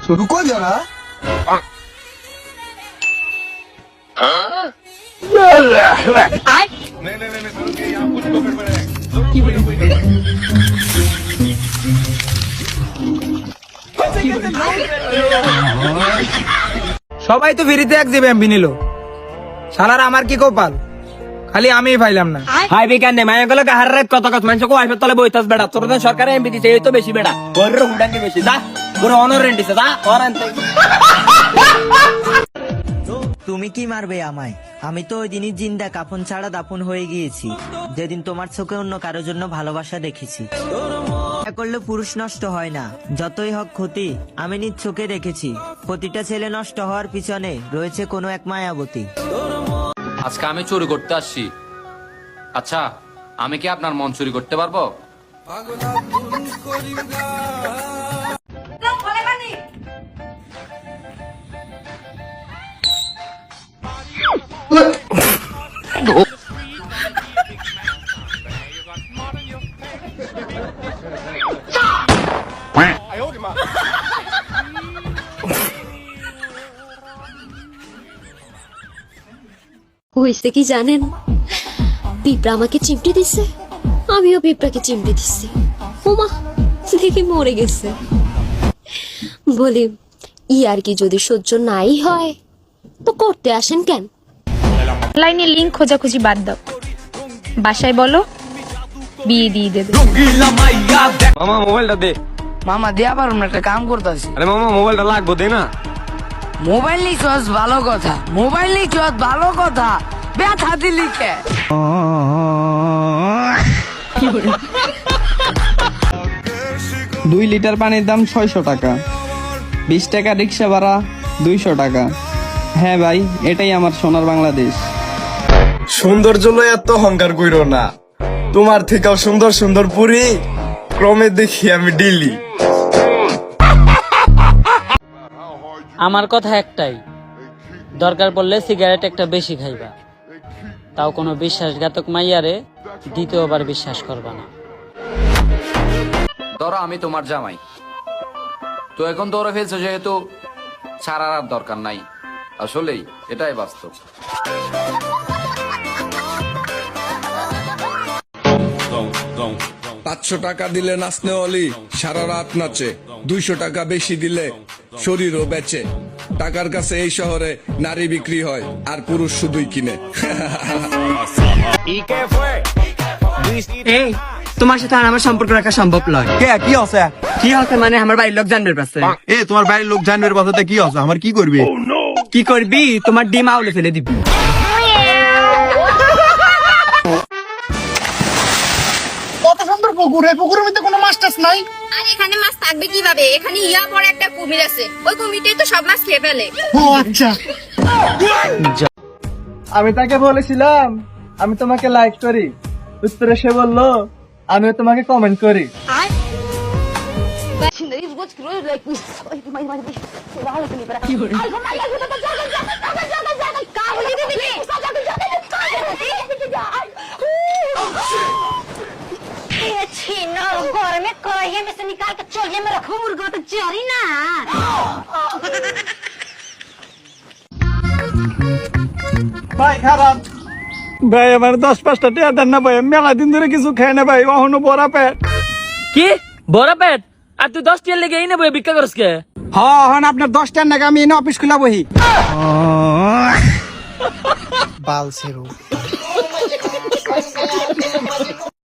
रुको जरा। সবাই তো ফ্রিতে এক জিবি এমবি নিল, শালার আমার কি কপাল, খালি আমিই পাইলাম না। হাই বিকান নে মায়া গেল হার রাত কত কত মানুষ কো আইফের তলে বইতাস বেড়া, তোর তো সরকারে এমবি দিছে, এই তো বেশি বেড়া, ওর হুডাঙ্গে বেশি যা, পুরো অনর রেন্ট দিছে যা ওর আনতে। তুমি কি মারবে আমায়? আমি তো ওই দিনই জিন্দা কাফন ছাড়া দাফন হয়ে গিয়েছি, যেদিন তোমার চোখে অন্য কারোর জন্য ভালোবাসা দেখেছি। করলে পুরুষ নষ্ট হয় না, যতই হোক ক্ষতি আমি নিজ চোখে দেখেছি। প্রতিটা ছেলে নষ্ট হওয়ার পিছনে রয়েছে কোনো এক মায়াবতী। আজকে আমি চুরি করতে আসছি, আচ্ছা আমি কি আপনার মন চুরি করতে পারবো? হয়েছে কি জানেন, পিঁপড়া আমাকে চিমটে দিচ্ছে, আমিও পিঁপড়াকে চিমটে দিচ্ছি। ওমা, দেখি মরে গেছে। বলি আর কি যদি সহ্য নাই হয় তো করতে আসেন কেন? লাইনে লিঙ্ক খোঁজাখুঁজি বাদ দাও, বাসায় বলো বিয়ে দিয়ে দেবে। মামা মোবাইলটা দে। মামা দেয়া পারুন, একটা কাম করতেছি। আরে মামা মোবাইলটা লাগবো, দে না। মোবাইল নিয়ে চস ভালো কথা, মোবাইল নিয়ে চস ভালো কথা, ব্যথা দিলি কে? 2 লিটার পানির দাম 600 টাকা, 20 টাকা রিক্সা ভাড়া, 200 টাকা। হ্যাঁ ভাই, এটাই আমার সোনার বাংলাদেশ। সৌন্দর্য লয় এত অহংকার কইরো না, তোমার থেকেও সুন্দর সুন্দর পুরি ক্রমে দেখি আমি ডিলি। আমার কথা একটাই, দরকার পড়লে সিগারেট একটা বেশি খাইবা, তাও কোনো বিশ্বাসঘাতক মাইয়ারে দ্বিতীয়বার বিশ্বাস করবা না। ধরো আমি তোমার জামাই, তো এখন ধরে ফেলছো যেহেতু ছাড়ার আর দরকার নাই, আসলেই এটাই বাস্তব। $500 টাকা দিলে নাচনে অলি সারা রাত নাচে, 200 টাকা বেশি দিলে শরীরও বেচে। টাকার কাছে এই শহরে নারী বিক্রি হয় আর পুরুষ শুধুই কিনে। এই তোমার সাথে আর আমার সম্পর্ক রাখা সম্ভব নয়। কি আছে? কি হচ্ছে মানে আমার বাড়ির লোক জানবে পারছে। এ তোমার বাড়ির লোক জানবে কথাতে কি আছে? আমার কি করবি? কি করবি? তোমার ডিম আউলে ফেলে দিবি। কত সুন্দর পুকুর, এই পুকুরের মধ্যে কোনো মাছ টাছ নাই। আর এখানে মাছ থাকবে কিভাবে? এখানে ইয়া বড় একটা কুমির আছে, ওই কুমিরটাই তো সব মাছ খেয়ে ফেলে। ও আচ্ছা। আমি তাকে বলেছিলাম আমি তোমাকে লাইক করি, উত্তরে সে বললো আমিও তোমাকে কমেন্ট করি। घर में कढ़ाई में से निकाल के चूल्हे में रखो, मुर्गा तो जरी ना। ভাই খারাপ ভাই, আমার 10-5টা টাকা দেন না ভাই, মেলা দিন ধরে কিছু খাই না ভাই, অহনো বড়া পেট। কি বড় পেট? আর তুই 10 টিয়া লেগে এই না বই ভিক্ষা করস কে? হ্যাঁ হন আপনার 10টার নাকি আমি এনে অফিস খুলা বহি। বাল সেরু